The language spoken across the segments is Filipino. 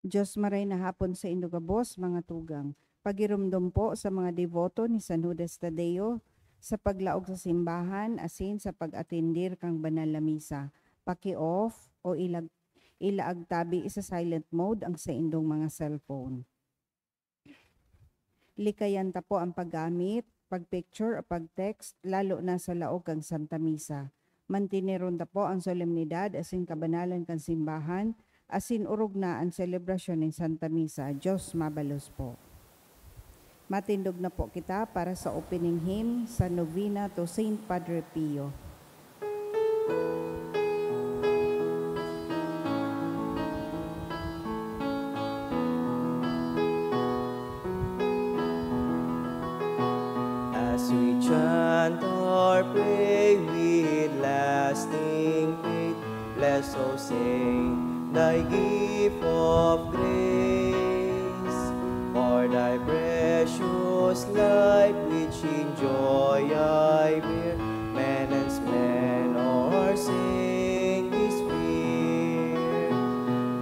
Diyos maray na hapon sa Indugabos, mga tugang. Pagirumdum po sa mga devoto ni San Judas Tadeo sa paglaog sa simbahan asin sa pag-atindir kang banal na misa. Paki-off o ilaag tabi sa silent mode ang sa indong mga cellphone. Likayan ta po ang paggamit, pagpicture o pagtext, lalo na sa laog kang Santa Misa. Mantineron ta po ang solemnidad asin kabanalan kang simbahan, asin urog na ang selebrasyon ng Santa Misa. Diyos mabalos po. Matindog na po kita para sa opening hymn sa Novena to Saint Padre Pio. As we chant or pray with lasting faith, bless, O Saint, thy gift of grace. For thy precious life, which in joy I bear, penance men or saint is fear.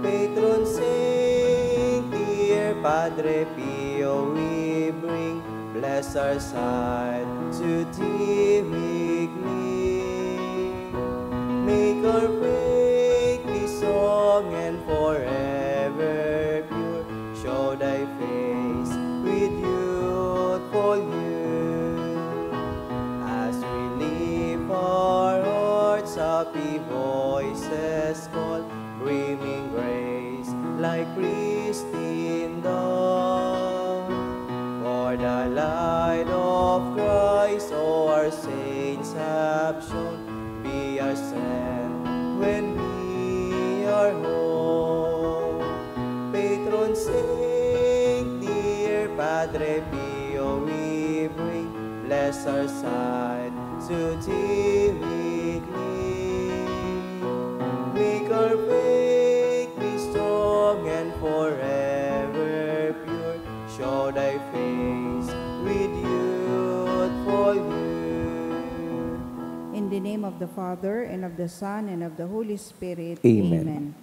Patron Saint, dear Padre Pio, we bring, bless our sight to thee weekly. Make our faith be song and forever pure. Show thy face with youthful youth. As we lift our hearts, happy voices call, brimming grace like pristine dawn. For the light of Christ, all our saints have shone, be our strength when we are home. Patron Saint, dear Padre Pio, we bring, bless our sight to thee weekly. Make our faith be strong and forever pure. Show thy face with youthful youth. In the name of the Father, and of the Son, and of the Holy Spirit. Amen.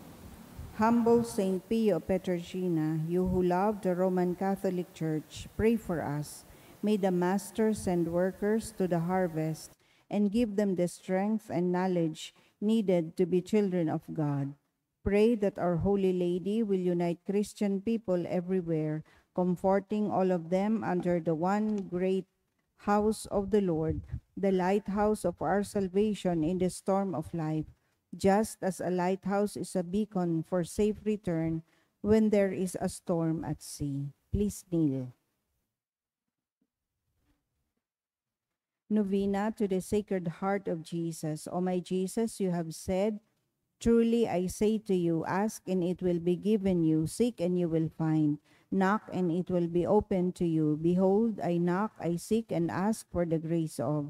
Humble Saint Pio Petrarchina, you who love the Roman Catholic Church, pray for us. May the Master send workers to the harvest and give them the strength and knowledge needed to be children of God. Pray that our Holy Lady will unite Christian people everywhere, comforting all of them under the one great house of the Lord, the lighthouse of our salvation in the storm of life. Just as a lighthouse is a beacon for safe return when there is a storm at sea. Please kneel. Novena to the Sacred Heart of Jesus. O my Jesus, you have said, truly I say to you, ask and it will be given you, seek and you will find, knock and it will be opened to you. Behold, I knock, I seek and ask for the grace of.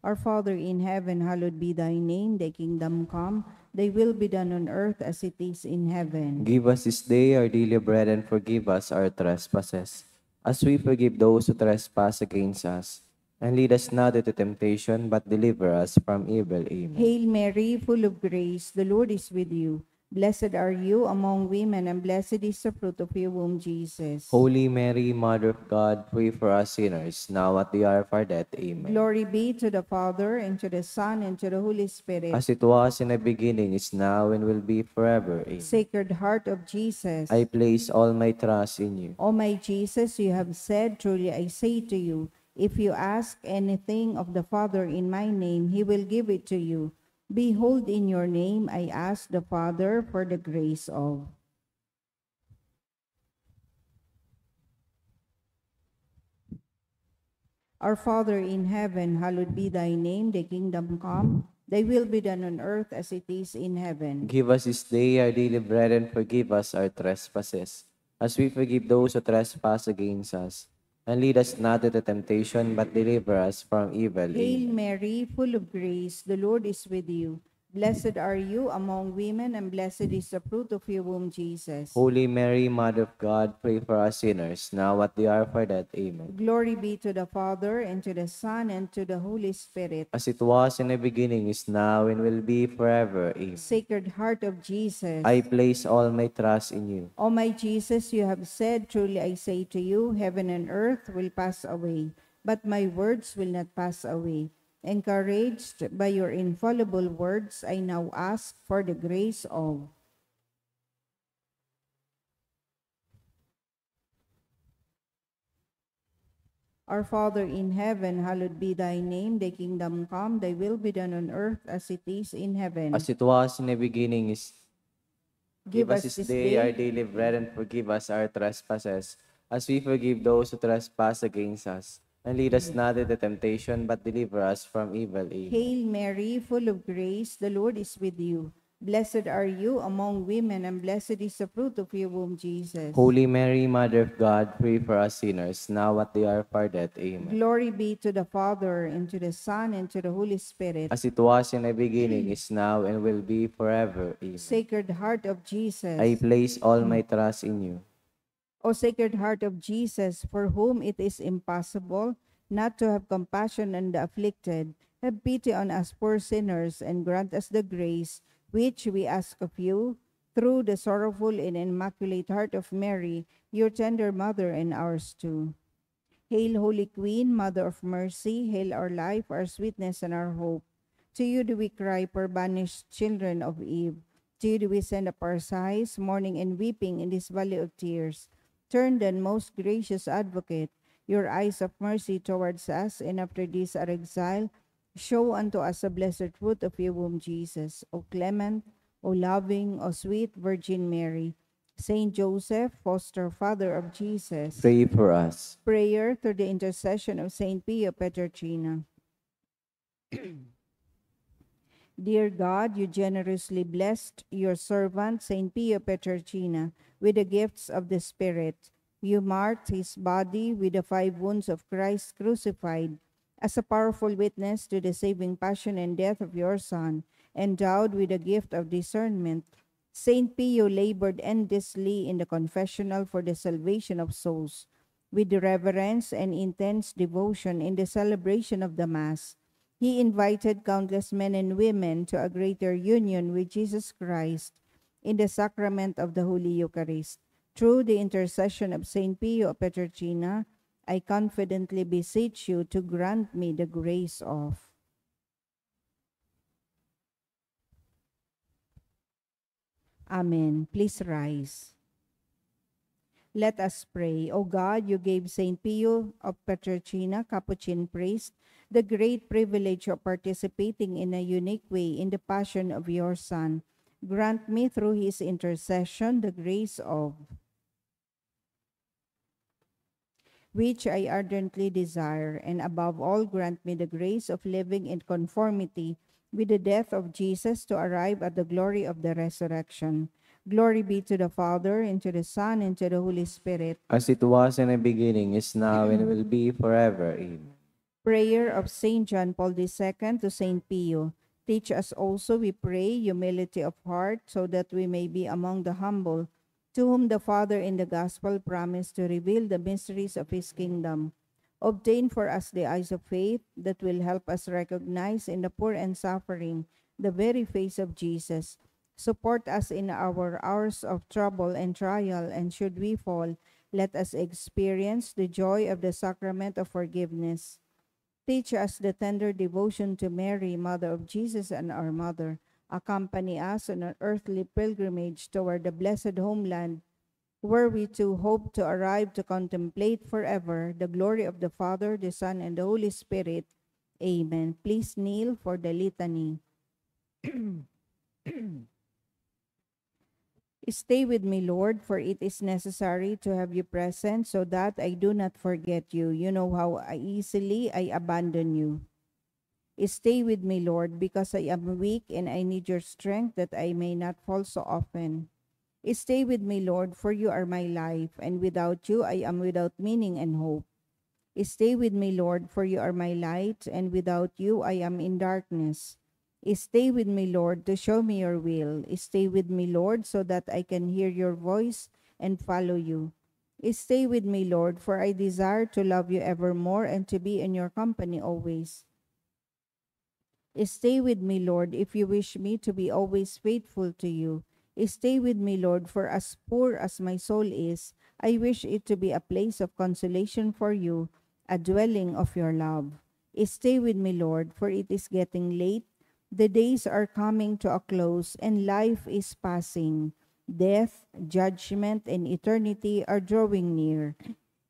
Our Father in heaven, hallowed be thy name, thy kingdom come, thy will be done on earth as it is in heaven. Give us this day our daily bread, and forgive us our trespasses, as we forgive those who trespass against us. And lead us not into temptation, but deliver us from evil. Amen. Hail Mary, full of grace, the Lord is with you. Blessed are you among women, and blessed is the fruit of your womb, Jesus. Holy Mary, Mother of God, pray for us sinners, now at the hour of our death. Amen. Glory be to the Father, and to the Son, and to the Holy Spirit. As it was in the beginning, is now, and will be forever. Amen. Sacred Heart of Jesus, I place all my trust in you. O my Jesus, you have said, truly I say to you, if you ask anything of the Father in my name, he will give it to you. Behold, in your name I ask the Father for the grace of. Our Father in heaven, hallowed be thy name, thy kingdom come, thy will be done on earth as it is in heaven. Give us this day our daily bread, and forgive us our trespasses, as we forgive those who trespass against us. And lead us not into temptation, but deliver us from evil. Hail Amen. Mary, full of grace, the Lord is with you. Blessed are you among women, and blessed is the fruit of your womb, Jesus. Holy Mary, Mother of God, pray for us sinners, now at the hour of our death. Amen. Glory be to the Father, and to the Son, and to the Holy Spirit. As it was in the beginning, is now, and will be forever. Amen. Sacred Heart of Jesus. I place all my trust in you. O my Jesus, you have said, truly I say to you, heaven and earth will pass away, but my words will not pass away. Encouraged by your infallible words, I now ask for the grace of Our Father in heaven, hallowed be thy name, thy kingdom come, thy will be done on earth as it is in heaven. As it was in the beginning, is Give us this day our daily bread, and forgive us our trespasses, as we forgive those who trespass against us. And lead us not into temptation, but deliver us from evil. Amen. Hail Mary, full of grace, the Lord is with you. Blessed are you among women, and blessed is the fruit of your womb, Jesus. Holy Mary, Mother of God, pray for us sinners, now at the hour of our death. Amen. Glory be to the Father, and to the Son, and to the Holy Spirit. As it was in the beginning, is now, and will be forever. Amen. Sacred Heart of Jesus. I place all my trust in you. O Sacred Heart of Jesus, for whom it is impossible not to have compassion on the afflicted, have pity on us poor sinners, and grant us the grace which we ask of you, through the sorrowful and immaculate heart of Mary, your tender mother and ours too. Hail, Holy Queen, Mother of Mercy, hail our life, our sweetness, and our hope. To you do we cry, poor banished children of Eve. To you do we send up our sighs, mourning and weeping in this valley of tears. Turn then, most gracious Advocate, your eyes of mercy towards us, and after this our exile, show unto us the blessed fruit of your womb, Jesus. O clement, O loving, O sweet Virgin Mary, Saint Joseph, foster father of Jesus, Pray for us. prayer through the intercession of Saint Pio Petrarchina. Dear God, you generously blessed your servant, Saint Pio Petrarchina, with the gifts of the Spirit. You marked his body with the 5 wounds of Christ crucified as a powerful witness to the saving passion and death of your Son, endowed with the gift of discernment. Saint Pio labored endlessly in the confessional for the salvation of souls, with reverence and intense devotion in the celebration of the Mass. He invited countless men and women to a greater union with Jesus Christ in the sacrament of the Holy Eucharist. Through the intercession of Saint Pio Petrarchina, I confidently beseech you to grant me the grace of Amen. Please rise. Let us pray. O God, you gave Saint Pio of Petrarchina, Capuchin priest, the great privilege of participating in a unique way in the passion of your Son. Grant me through his intercession the grace of which I ardently desire, and above all grant me the grace of living in conformity with the death of Jesus to arrive at the glory of the resurrection. Glory be to the Father, and to the Son, and to the Holy Spirit. As it was in the beginning, is now, and will be forever. Amen. Prayer of Saint John Paul II to Saint Pio. Teach us also, we pray, humility of heart, so that we may be among the humble, to whom the Father in the Gospel promised to reveal the mysteries of his kingdom. Obtain for us the eyes of faith that will help us recognize in the poor and suffering the very face of Jesus. Support us in our hours of trouble and trial, and should we fall, let us experience the joy of the sacrament of forgiveness. Teach us the tender devotion to Mary, Mother of Jesus and our Mother. Accompany us on an earthly pilgrimage toward the blessed homeland, where we too hope to arrive to contemplate forever the glory of the Father, the Son, and the Holy Spirit. Amen. Please kneel for the litany. Stay with me, Lord, for it is necessary to have you present so that I do not forget you. You know how easily I abandon you. Stay with me, Lord, because I am weak and I need your strength that I may not fall so often. Stay with me, Lord, for you are my life, and without you I am without meaning and hope. Stay with me, Lord, for you are my light, and without you I am in darkness. Stay with me, Lord, to show me your will. Stay with me, Lord, so that I can hear your voice and follow you. Stay with me, Lord, for I desire to love you evermore and to be in your company always. Stay with me, Lord, if you wish me to be always faithful to you. Stay with me, Lord, for as poor as my soul is, I wish it to be a place of consolation for you, a dwelling of your love. Stay with me, Lord, for it is getting late. The days are coming to a close, and life is passing. Death, judgment, and eternity are drawing near.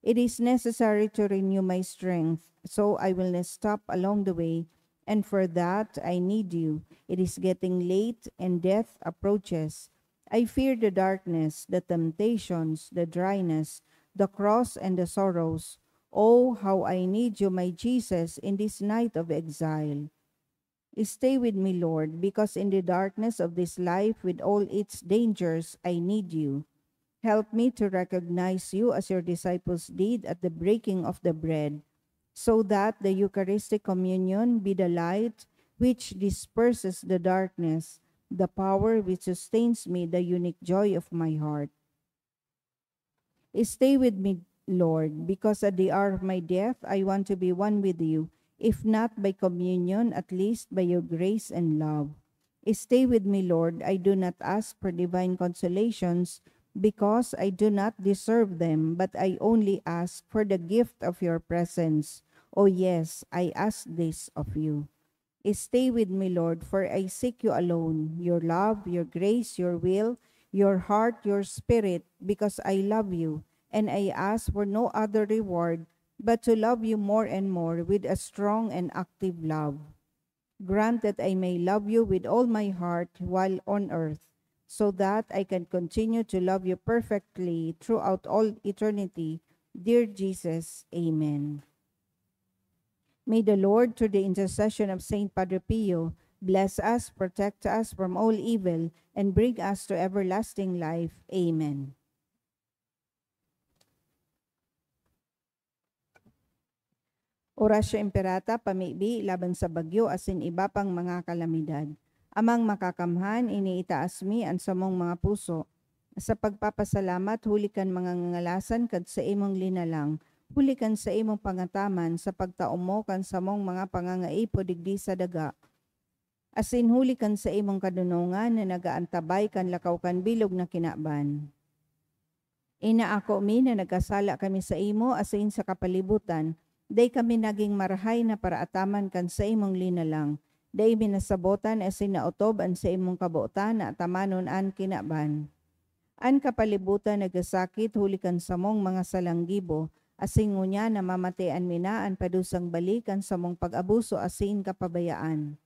It is necessary to renew my strength, so I will not stop along the way, and for that I need you. It is getting late, and death approaches. I fear the darkness, the temptations, the dryness, the cross, and the sorrows. Oh, how I need you, my Jesus, in this night of exile. Stay with me, Lord, because in the darkness of this life with all its dangers, I need you. Help me to recognize you as your disciples did at the breaking of the bread, so that the Eucharistic communion be the light which disperses the darkness, the power which sustains me, the unique joy of my heart. Stay with me, Lord, because at the hour of my death I want to be one with you, if not by communion, at least by your grace and love. Stay with me, Lord. I do not ask for divine consolations because I do not deserve them, but I only ask for the gift of your presence. Oh, yes, I ask this of you. Stay with me, Lord, for I seek you alone, your love, your grace, your will, your heart, your spirit, because I love you, and I ask for no other reward but to love you more and more with a strong and active love. Grant that I may love you with all my heart while on earth, so that I can continue to love you perfectly throughout all eternity. Dear Jesus, Amen. May the Lord, through the intercession of Saint Padre Pio, bless us, protect us from all evil, and bring us to everlasting life. Amen. Orasyo Imperata, pamibi, laban sa bagyo, asin iba pang mga kalamidad. Amang makakamhan, iniitaas mi ang samong mga puso. Sa pagpapasalamat, hulikan mga ngalasan kad sa imong linalang. Hulikan sa imong pangataman sa pagtaumo kan samong mga pangangaipo digdi sa daga. Asin hulikan sa imong kadunungan na nagaantabay kan lakaw kan bilog na kinaban. Inaako mi na nagkasala kami sa imo asin sa kapalibutan, day kami naging marahay na para ataman kan sa imong linalang. Day minasabotan asin nautob an sa imong kabuotan na atamanon an kinaban. An kapalibutan nagasakit hulikan sa mong mga salanggibo, asin ngunya na mamatian minaan padusang balikan sa mong pag-abuso asin kapabayaan.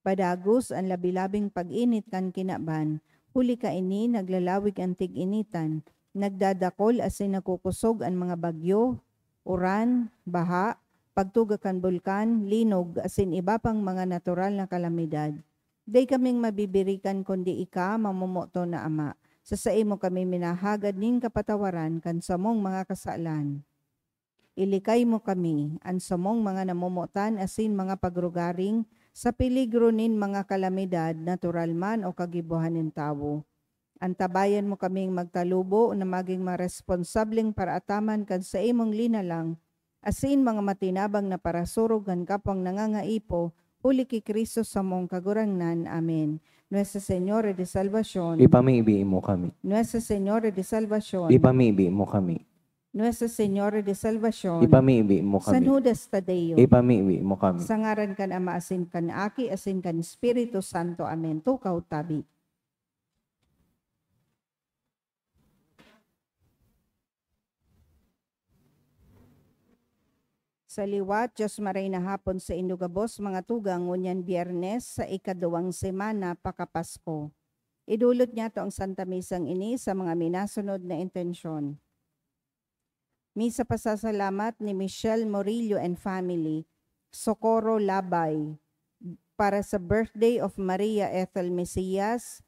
Padagos ang labilabing pag-init kan kinaban, huli ka ini naglalawig ang tig-initan, nagdadakol asin nakukusog ang mga bagyo, uran, baha, pagtuga kan bulkan, linog, asin iba pang mga natural na kalamidad. Day kaming mabibirikan kundi ika mamumuto na Ama. Sa imo kami minahagad ning kapatawaran kan samong mga kasalan. Ilikay mo kami, ang samong mga namumutan asin mga pagrugaring, sa peligro nin mga kalamidad, natural man o kagibuhanin tawo. Antabayan mo kaming magtalubo na maging maresponsableng para ataman kan sa imong linalang, asin mga matinabang na parasurog kan kapwang nangangaipo, huli ki Kristo sa mong kagurangnan. Amen. Nuestra Señora de Salvación, Ipamibi mo kami. Nuestra Señora de Salvación, Ipamibi mo kami. Nuestra Señora de Salvación, Ipamibi mo San kami. Judas Tadeo, Ipamibi mo kami. sa ngaran kan Ama asin kan Aki asin kan Espiritu Santo. Amen. Tukaw tabi. Sa liwat, Diyos maray na hapon sa Indugabos, mga tugang, ngunyan biyernes sa ikadawang semana pakapasko. Idulot niya to ang Santa Misang ini sa mga minasunod na intensyon. Misa pasasalamat ni Michelle Morillo and family, Socorro Labay, para sa birthday of Maria Ethel Mesias,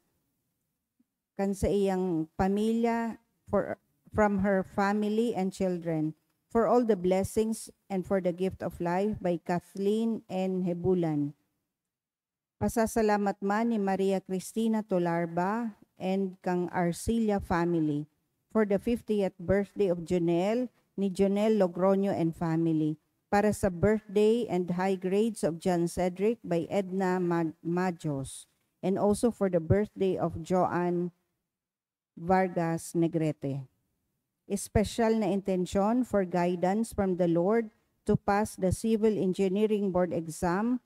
kan sa iyang pamilya, from her family and children, for all the blessings and for the gift of life by Kathleen N. Hebulan. Pasasalamat man ni Maria Cristina Tolarba and kang Arcilia family for the 50th birthday of Jonel ni Jonel Logroño and family, para sa birthday and high grades of John Cedric by Edna Majos, and also for the birthday of Joanne Vargas Negrete. Espesyal na intensyon for guidance from the Lord to pass the Civil Engineering Board exam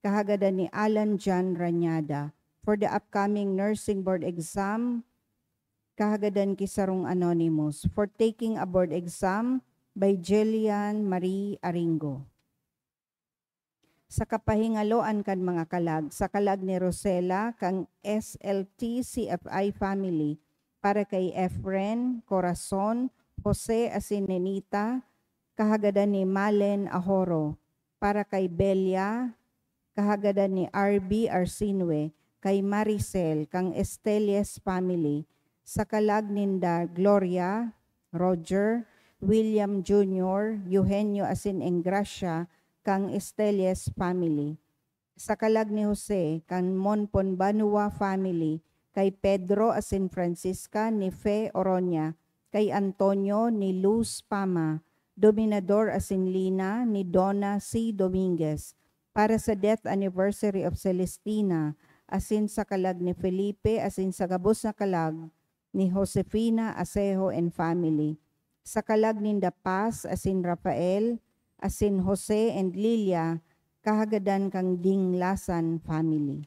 kahagadan ni Alan John Ranyada. For the upcoming Nursing Board exam, kahagadan Kisarong Anonymous. For taking a board exam by Jillian Marie Aringo. Sa kapahingaloan kan mga kalag, sa kalag ni Rosela kang SLT CFI family, para kay Efren Corazon, Jose Asinenita, kahagadan ni Malen Ahoro, para kay Belia, kahagadan ni RB Arsinwe, kay Maricel, kang Estelies family, sa kalag ninda Gloria, Roger, William Jr., Eugenio Asin Engracia, kang Estelies family. Sa kalag ni Jose, kang Monpon Banua family, kay Pedro Asin Francisca ni Fe Oroña, kay Antonio ni Luz Pama, Dominador Asin Lina ni Donna C. Dominguez, para sa death anniversary of Celestina, asin sa kalag ni Felipe, asin sa gabos na kalag ni Josefina Asejo and family. Sa kalag ni Da Paz, asin Rafael, asin Jose and Lilia, kahagadan kang Dinglasan family.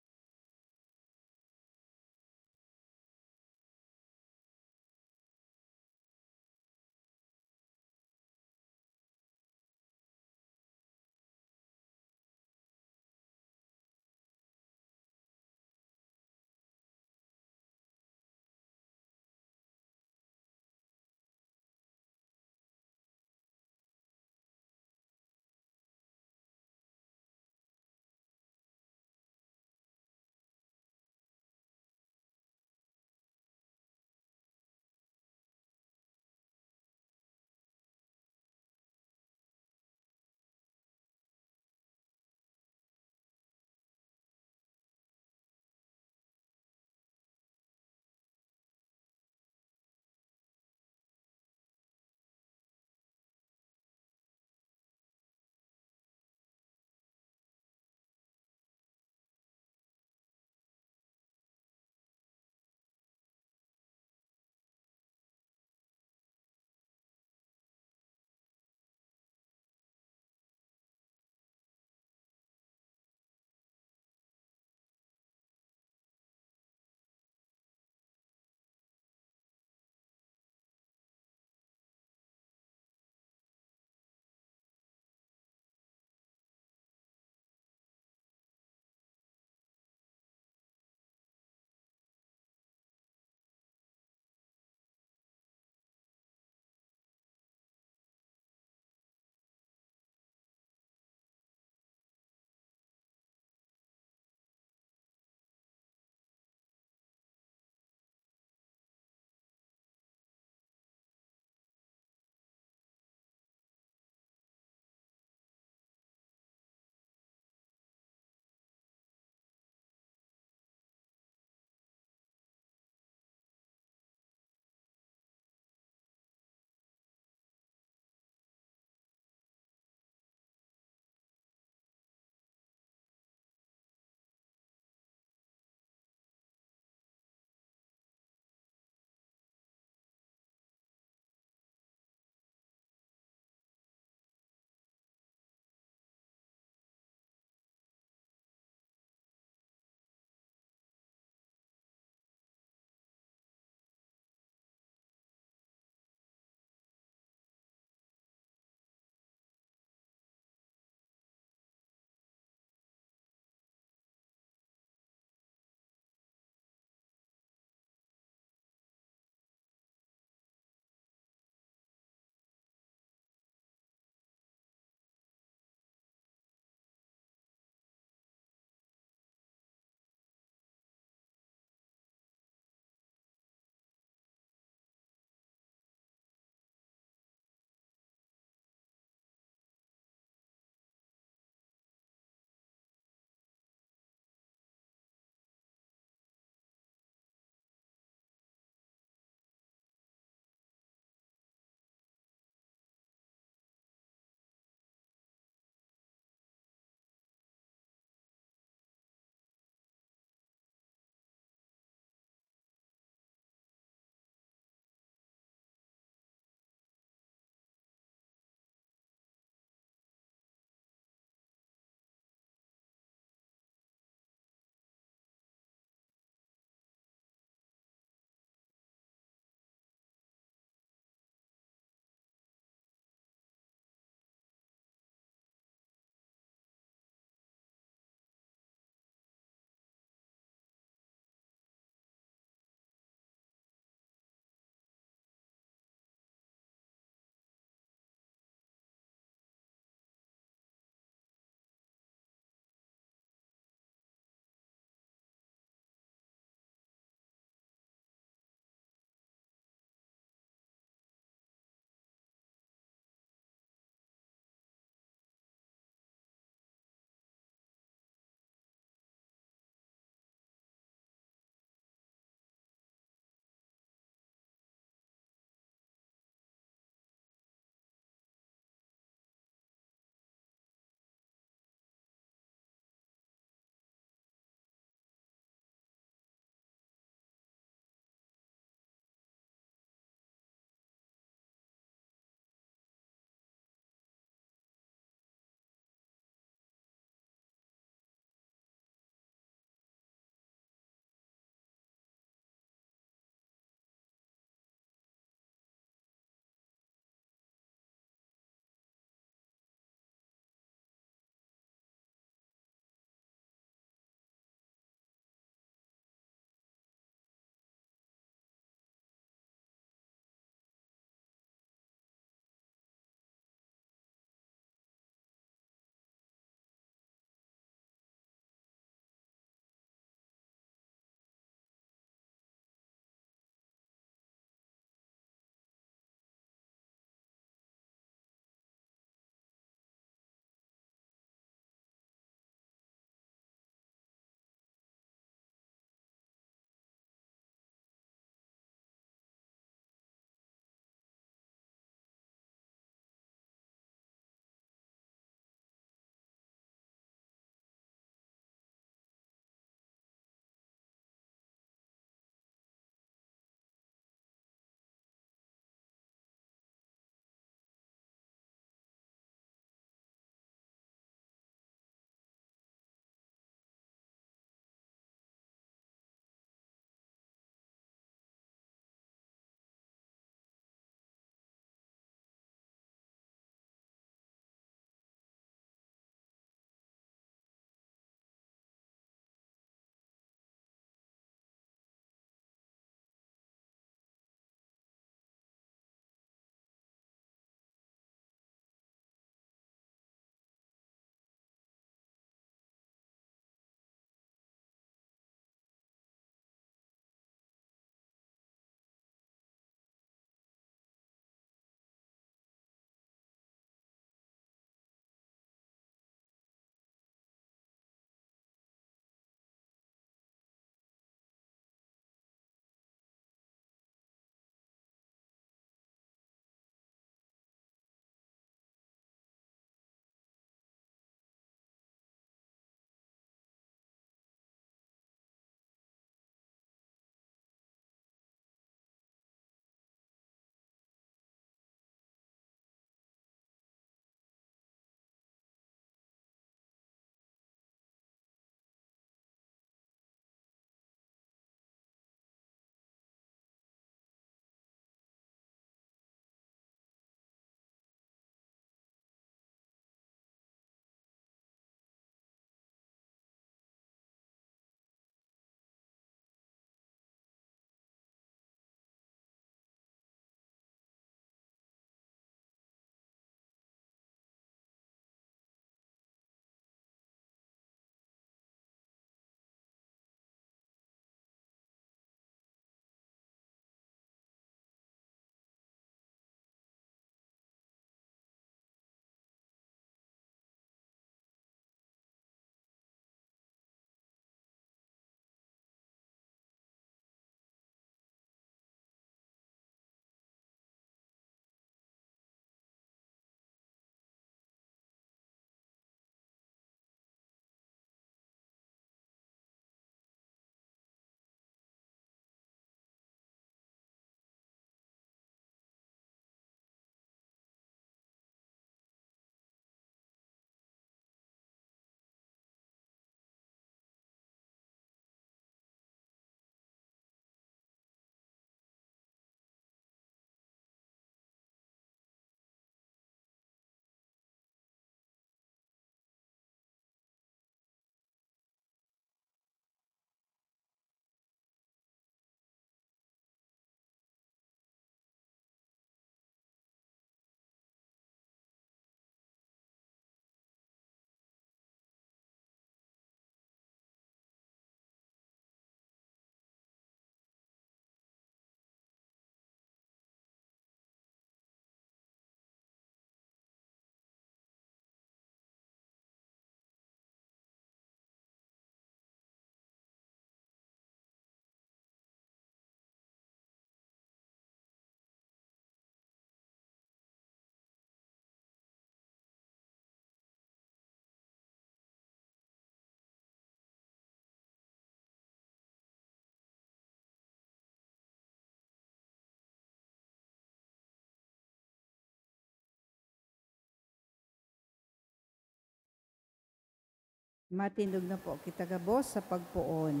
Matindog na po kita gabos sa pagpuon.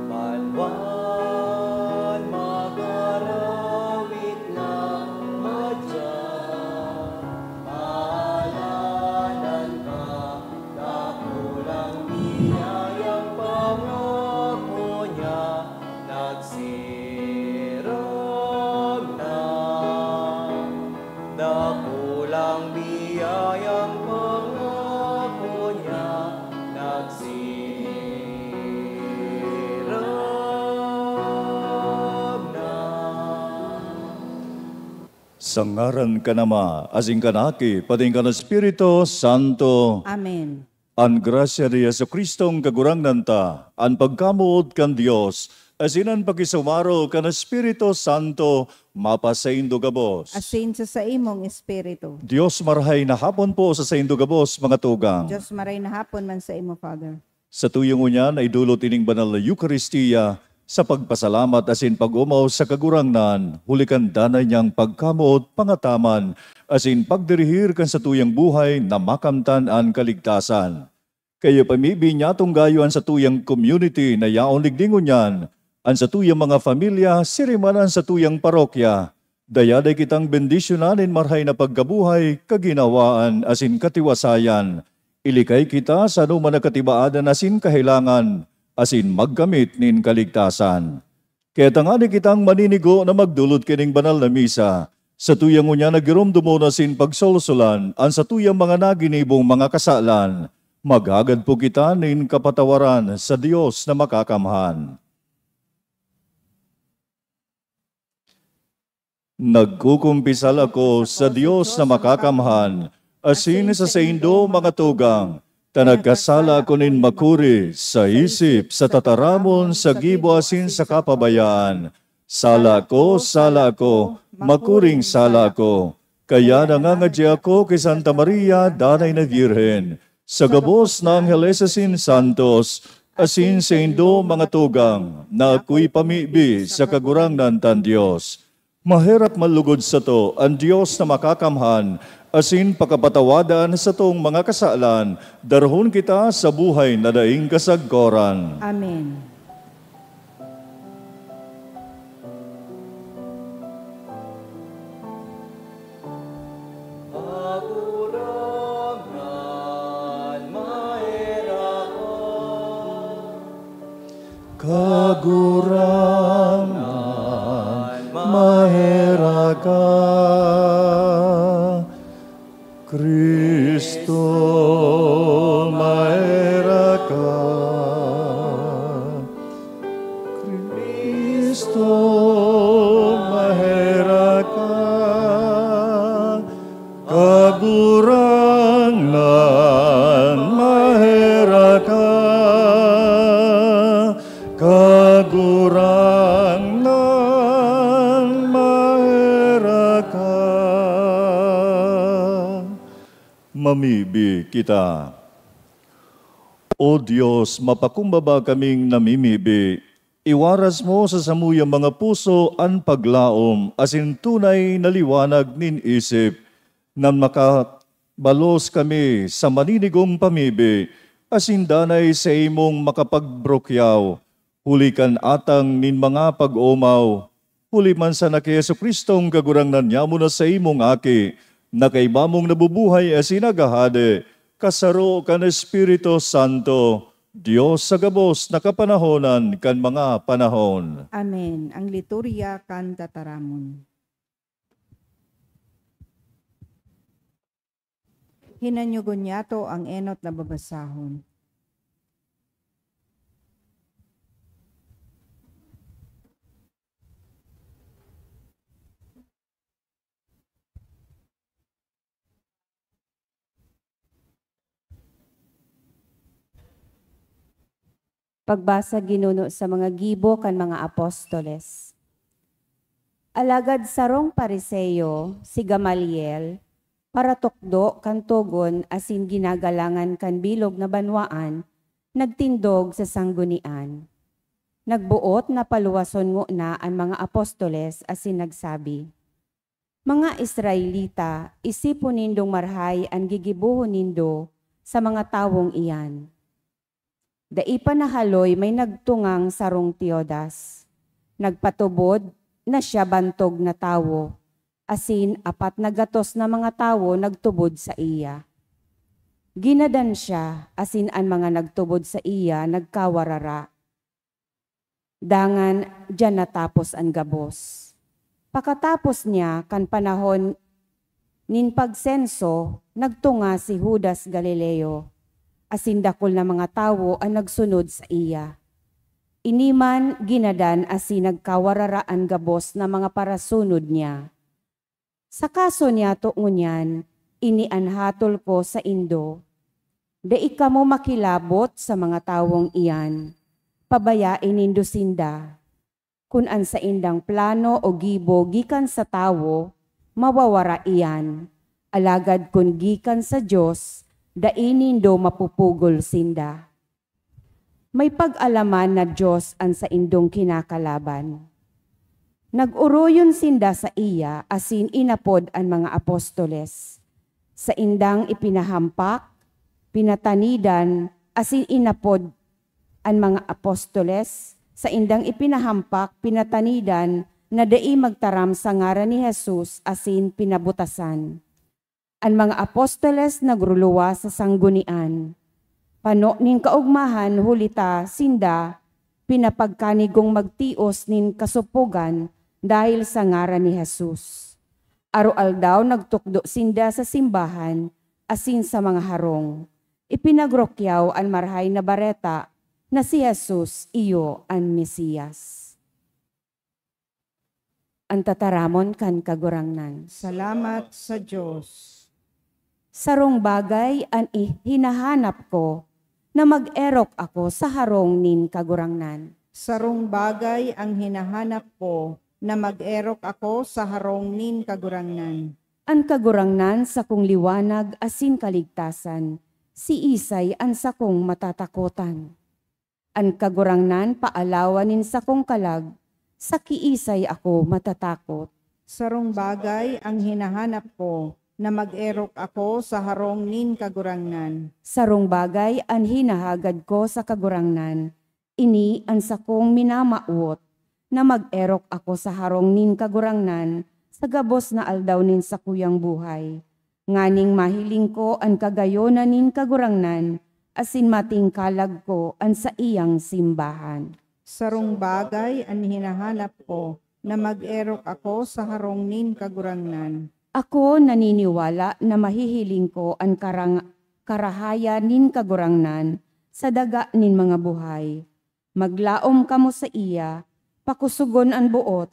Malwan, magarawit na madya, maalanan ka, nakulang biyayang pangako niya, nagsirog na. Nakulang biyayang pangako niya, nagsirog na. Sa ngaran ka nama, asing kanaki, pating ka na Espiritu Santo, Amen. ang grasya ni Yesu Kristong kagurangnan ta, ang pagkamuod kan Dios, asinan pakisumaro kan Espiritu Santo, mapasaindo gabos. Asin sa imong espiritu. Dios marhay na hapon po sa saindo gabos, mga tugang. Diyos maray na hapon man sa imo, Father. Sa tuyong unyan ay dulot ining banal na Eucharistia, sa pagpasalamat asin pag-umaw sa kagurangnan, hulikan danay niyang pagkamuot pangataman, asin pagdirihir kan sa tuyang buhay na makamtan ang kaligtasan. Kaya pamibi niya tong gayuan sa tuyang community na yaon ligdingon yan, an sa tuyang mga familia, sirimanan sa tuyang parokya, dayaday kitang bendisyonanin marhay na pagkabuhay, kaginawaan asin katiwasayan, ilikay kita sa numan na katibaadan asin kahilangan, asin magkamit nin kaligtasan. Kaya tangani kitang maninigo na magdulot kining banal na misa, sa tuyang unya nagirumdumo na sin pagsolsolan, ang sa tuyang mga naginibong mga kasalan, maghagad po kita nin kapatawaran sa Dios na makakamhan. Nagkukumpisal ako sa Dios na makakamhan, asin sa saindo mga tugang, tanagkasala ko nin makuri sa isip, sa tataramon, sa gibo asin sa kapabayaan. Sala ko, makuring sala ko. Kaya nangangadya ako kay Santa Maria, danay na Virhen, sa gabos ng Angeles asin Santos, asin sa indo mga tugang, na ako'y pamibi sa kagurangnan tan Diyos. Mahirap malugod sa to ang Diyos na makakamhan, asin pakapatawadan sa tong mga kasalan, darhon kita sa buhay na daing kasagkoran. Amen. Kagurangan, mahera ka, Kristo, mahera ka, Kristo, mahera ka, kagurangan, mahera ka, kagurangan, mahera ka. Mamibi kita. O Diyos, mapakumbaba kaming namimibi. Iwaras mo sa samuyang mga puso ang paglaom, asin tunay na liwanag nin isip, nan makabalos kami sa maninigong pamibi, asin danay sa imong makapagbrokyaw, hulikan atang nin mga pag-umaw, huli man sa na kay Yesu Kristong kagurangnan niya mo na sa imong aki, na kay bamong nabubuhay asin nagahade, kasaro kan Espiritu Santo, Diyos sa gabos na kapanahonan kan mga panahon. Amen. Ang liturya kan tataramon. Hinanyugon niyato ang enot na babasahon. Pagbasa ginuno sa mga gibo kan mga apostoles. Alagad sarong pariseyo, si Gamaliel, para tukdo kan tugon asin ginagalangan kan bilog na banwaan, nagtindog sa sanggunian. Nagbuot na paluwason mo na ang mga apostoles asin nagsabi, Mga Israelita, isipon nindong marhay ang gigibuhon nindo sa mga tawong iyan. Daipa na haloy may nagtungang sarong Tiodas. Nagpatubod na siya bantog na tawo. Asin 4 na gatos na mga tawo nagtubod sa iya. Ginadan siya, asin ang mga nagtubod sa iya nagkawarara. Dangan diyan natapos ang gabos. Pakatapos niya kan panahon nin pagsenso, nagtunga si Judas Galileo. Asin dakol na mga tawo ang nagsunod sa iya. Iniman ginadan asin nagkawarara ang gabos na mga parasunod niya. Sa kaso niya tuunyan, inianhatol ko sa Indo. Dai kamo makilabot sa mga tawong iyan, pabayain nindo sinda. Kun an sa indang plano o gibo gikan sa tawo, mawawara iyan. Alagad kun gikan sa Diyos, dai nindo mapupugol sinda. May pag-alaman na Diyos an sa indong kinakalaban. Nag-uroyon sinda sa iya asin inapod ang mga apostoles. Sa indang ipinahampak, pinatanidan, asin inapod ang mga apostoles, sa indang ipinahampak, pinatanidan, na dai magtaram sa ngaran ni Jesus asin pinabutasan. Ang mga apostoles nagruluwa sa sanggunian. Pano nin kaugmahan hulita sinda, pinapagkanigong magtios nin kasupugan dahil sa ngaran ni Jesus. Aro-aldaw nagtukdo sinda sa simbahan, asin sa mga harong. Ipinagrokyaw ang marhay na bareta na si Jesus iyo ang Mesiyas. Ang tataramon kan kagurangnan. Salamat sa Diyos. Sarong bagay ang hinahanap ko na mag-erok ako sa harong nin kagurangnan. Sarong bagay ang hinahanap ko na mag-erok ako sa harong nin kagurangnan. Ang kagurangnan sa kong liwanag asin kaligtasan, si Isay ang sakong matatakotan. Ang kagurangnan paalawanin sa kong kalag, sa kiisay ako matatakot. Sarong bagay ang hinahanap ko na mag-erok ako sa harong nin kagurangnan. Sarong bagay ang hinahagad ko sa kagurangnan, ini ang sakong minamauot, na mag-erok ako sa harong nin kagurangnan, sa gabos na aldaw nin sa kuyang buhay. Nganing mahiling ko ang kagayonan nin kagurangnan, asin mating kalag ko ang sa iyang simbahan. Sarong bagay ang hinahanap ko na mag-erok ako sa harong nin kagurangnan. Ako naniniwala na mahihiling ko ang karahaya nin kagurangnan sa daga nin mga buhay. Maglaom kamo sa iya, pakusugon ang buot,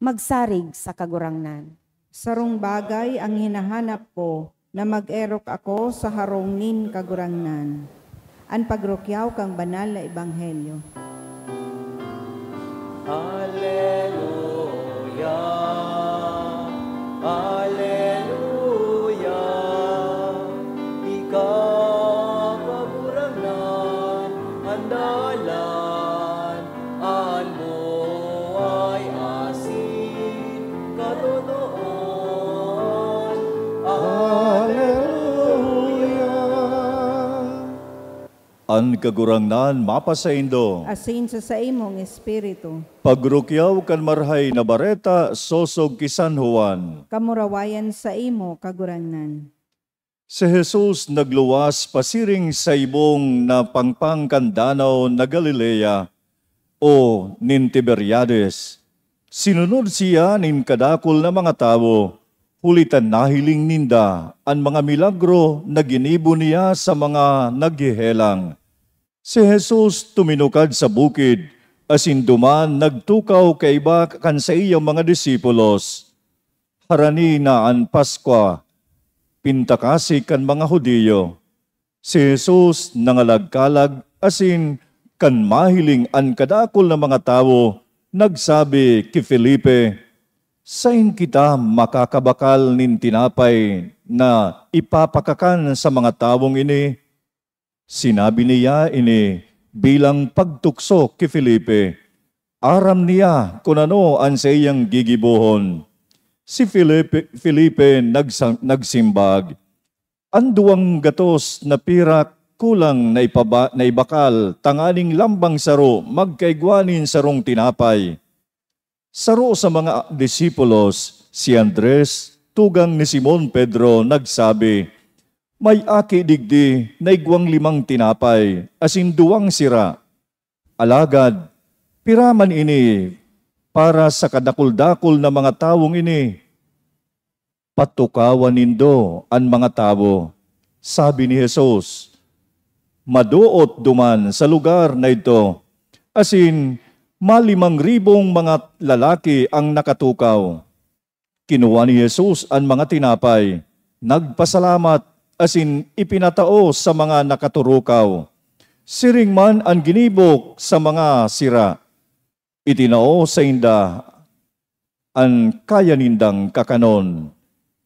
magsarig sa kagurangnan. Sarong bagay ang hinahanap ko na mag-erok ako sa harong nin kagurangnan. Ang pagrokyaw kang banal na ebanghelyo. Alleluia, Alleluia, ikaw kagurangnan, andalan, mo ay asin, katotooan. An kagurangnan mapasaindo. Asin sa imong espiritu. Pagrukyaw kan marhay na bareta sosog kisan Juan. Kamurawayan sa imo kagurangnan. Si Jesus nagluwas pasiring sa ibong na pangpang kan danaw na Galilea o nin Tiberiades. Sinunod siya nin kadakol na mga tao, hulitan nahiling ninda ang mga milagro na ginibo niya sa mga naghihelang. Si Jesus tuminukad sa bukid, asin duman nagtukaw kay iba kan sa iyang mga disipulos. Harani na ang Paskwa, pintakasi kan mga Hudiyo. Si Jesus nangalagkalag asin kan mahiling an kadakol na mga tao, nagsabi ki Felipe, "Sain kita makakabakal nin tinapay na ipapakakan sa mga tawong ini?" Sinabi niya ini bilang pagtukso ki Felipe. Aram niya kung ano ang sa iyang gigibuhon. Si Felipe nagsimbag, anduang gatos na pirak kulang na ibakal, tanganing lambang saro, magkaigwanin sarong tinapay. Saro sa mga disipulos, si Andres, tugang ni Simon Pedro, nagsabi, may aki digdi na igwang 5 tinapay, asin 2 sira. Alagad, piraman ini para sa kadakul-dakul na mga tawong ini. Patukawan nindo ang mga tao. Sabi ni Jesus, maduot duman sa lugar na ito, asin 5,000 mga lalaki ang nakatukaw. Kinuha ni Jesus ang mga tinapay, nagpasalamat, asin ipinatao sa mga nakaturukaw. Siring man ang ginibok sa mga sira. Itinao sa inda ang kaya nindang kakanon.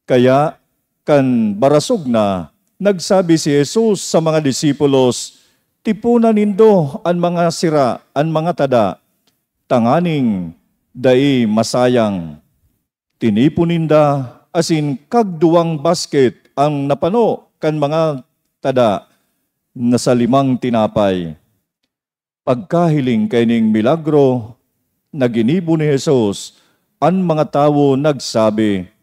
Kaya kan barasog na, nagsabi si Jesus sa mga disipulos, tipunan nindo ang mga sira, ang mga tada, tanganing dai masayang. Tinipon ninda asin kagduwang basket ang napano kan mga tada na sa 5 tinapay. Pagkahiling kaining milagro na ginibo ni Jesus, ang mga tao nagsabi,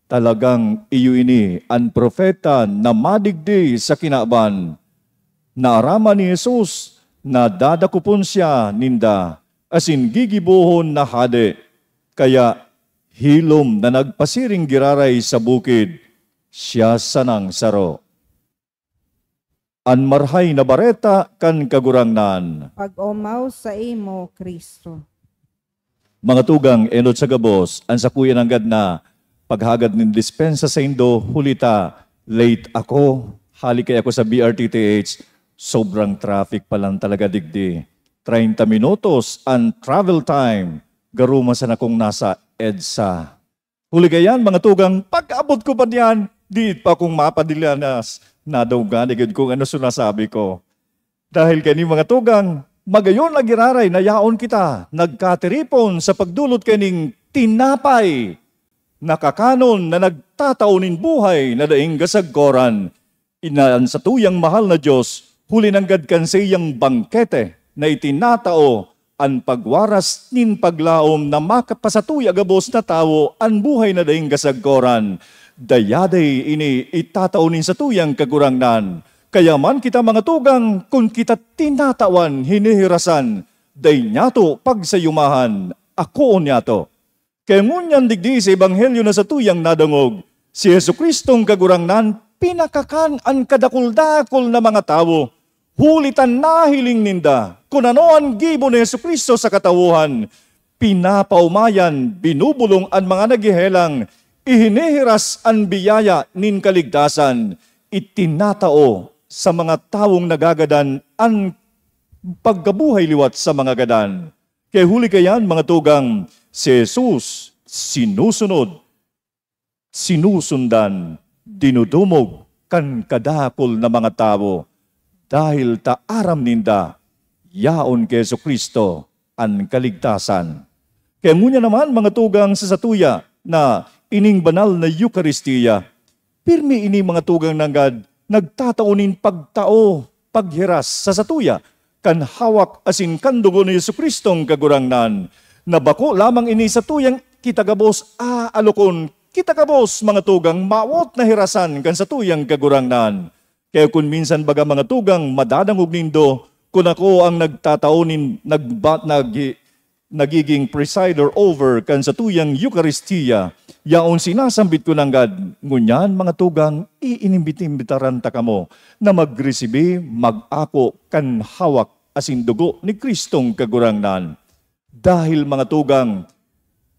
talagang iyo ini ang propeta na madigdi sa kinaban. Naaraman ni Jesus na dadakupon siya ninda, asin gigibuhon na hade. Kaya hilom na nagpasiring giraray sa bukid, siya sanang saro. An marhay na bareta kan kagurangnan. Pag-umaw sa imo, Kristo. Mga tugang, enot sa gabos, ang sapuyan ang gad na paghagad ng dispensa sa indo, hulita, late ako, halikay ako sa BRTTH, sobrang traffic pa lang talaga digdi. 30 minutos ang travel time, garuma sa nakong nasa EDSA. Huligayan mga tugang, pag-abot ko pa diyan, di pa akong mapadilanas, nadaw ganigid kung ano sinasabi ko. Dahil kani mga tugang, magayon nagiraray na yaon kita, nagkatiripon sa pagdulot kaning tinapay, nakakanon na nagtataunin buhay na daing gasagkoran. Inaan sa tuyang mahal na Diyos, huli ng gadkan sa iyang bangkete na itinatao ang pagwaras nin paglaom na makapasatuya gabos na tao ang buhay na daing gasagkoran. Dayaday ini itataunin sa tuyang kagurangnan. Kaya man kita mga tugang, kung kita tinatawan, hinihirasan, day nyato pagsayumahan, ako nyato. Kaya ngunyan digdi sa Ebanghelyo na sa tuyang nadangog, si Jesucristong kagurangnan, pinakakan ang kadakul-dakul na mga tao, hulitan nahiling ninda, kung ano ang gibo ni Jesucristo sa katawuhan, pinapaumayan, binubulong ang mga nagihelang, ihinihiras ang biyaya nin kaligtasan, itinatao sa mga taong nagagadan ang pagkabuhay liwat sa mga gadan. Kaya huli kayan mga tugang, si Jesus sinusunod, sinusundan, dinudumog kan kadakol na mga tao dahil taaram ninda yaon kay Jesucristo ang kaligtasan. Kaya ngunya naman mga tugang sa satuya na ining banal na Eucharistia, pirmi ini mga tugang ng God, nagtataunin pagtao, paghiras sa satuya, kan hawak asin kan dugo ni Jesucristong kagurangnan, na bako lamang ini sa tuyang kitagabos alokon, kitagabos mga tugang maot na hirasan kan sa tuyang kagurangnan. Kaya kung minsan baga mga tugang madadangog nindo, kung ako ang nagtataunin, nagiging presider over kan sa tuyang Eucharistia, yaon sinasambit ko ng God, ngunyan mga tugang, iinimbit-imbitaran ta kamo na magresibi, mag-ako kan hawak asin dugo ni Kristong kagurangnan. Dahil mga tugang,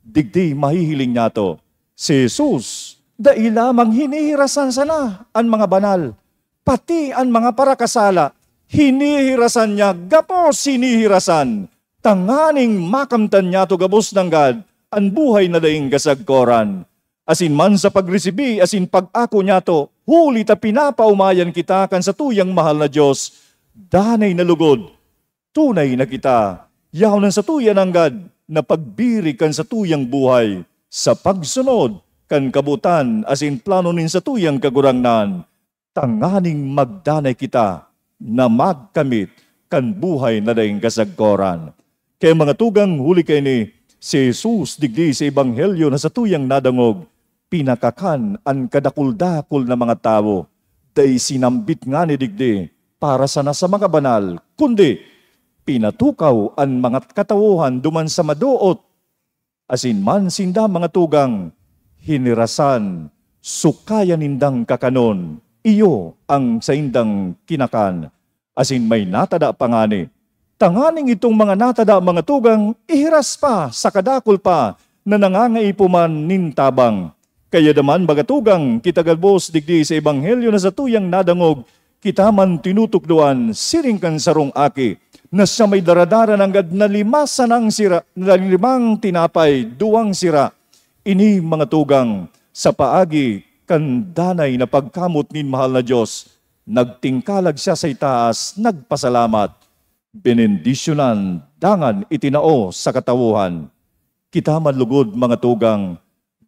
digdi mahihiling niya to, si Jesus, dahil lamang hinihirasan sana ang mga banal, pati ang mga parakasala, hinihirasan niya, gapos hinihirasan, tanganing makamtan niya to gabos ng God, ang buhay na daing gasagkoran. Asin man sa pagresibi, asin pag-ako niya to, huli ta pinapaumayan kita kan sa tuyang mahal na Diyos, danay na lugod, tunay na kita, yaw ng sa tuyan ng God, na pagbiri kan sa tuyang buhay, sa pagsunod, kan kabutan asin plano nin sa tuyang kagurangnan, tanganing magdanay kita na magkamit kan buhay na daing kasagkoran. Kaya mga tugang huli kay ni si Jesus digdi sa ebanghelyo na sa tuyang nadangog, pinakakan ang kadakul-dakul na mga tao, day sinambit nga ni digdi para sana sa mga banal, kundi pinatukaw ang mga katawuhan duman sa maduot, asin man sinda mga tugang, hinirasan, sukayan nindang kakanon, iyo ang saindang kinakan, asin may natada pangani. Tanganing itong mga natada mga tugang, ihiras pa sa kadakul pa na nangangaipuman nintabang. Kaya daman bagatugang kitagalbos digdi sa ebanghelyo na sa tuyang nadangog, kita man tinutukduan siringkan sarong aki, na sa may daradara ng gad na limang tinapay, 2 sira. Ini mga tugang, sa paagi kan danay na pagkamot nin mahal na Diyos, nagtingkalag siya sa itaas, nagpasalamat, benendisyonan, dangan itinao sa katawuhan. Kita manlugod mga tugang,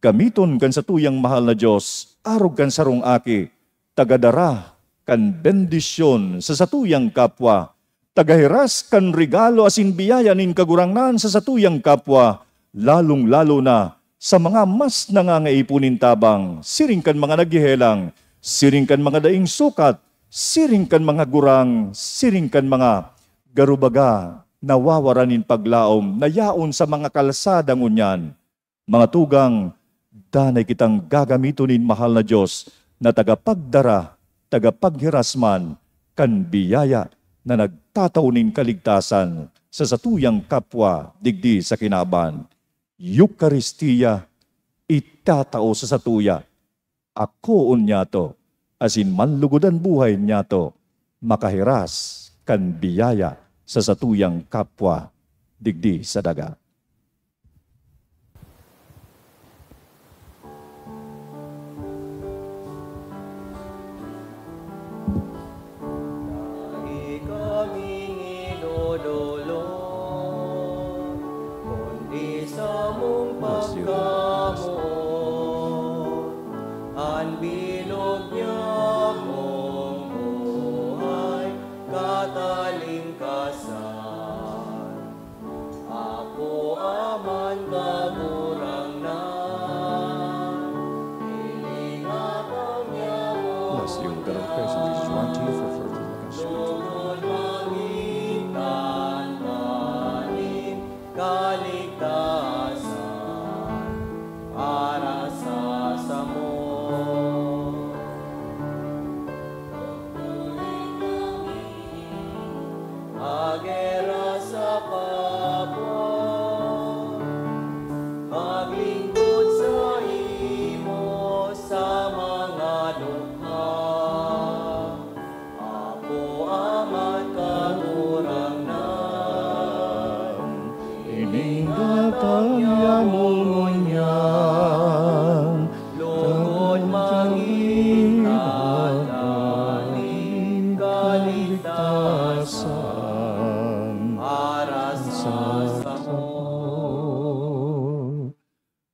gamiton kan sa tuyang mahal na Diyos, arog kan sarong aki, tagadara kan bendisyon sa satuyang kapwa, tagahiras kan regalo asin biyaya nin kagurangnan sa satuyang kapwa, lalong-lalo na sa mga mas nangangaipunin tabang, siring kan mga naghihelang, siring kan mga daing sukat, siring kan mga gurang, siring kan mga garubaga, nawawaranin paglaom, nayaon sa mga kalsadang unyan. Mga tugang, danay kitang gagamiton nin mahal na Diyos na tagapagdara, tagapaghirasman, kan biyaya na nagtataunin kaligtasan sa satuyang kapwa digdi sa kinaban. Eucharistia, itatao sa satuya. Ako unya to, asin manlugodan buhay niya to, makahiras kan biyaya sa satuyang kapwa digdi sa daga.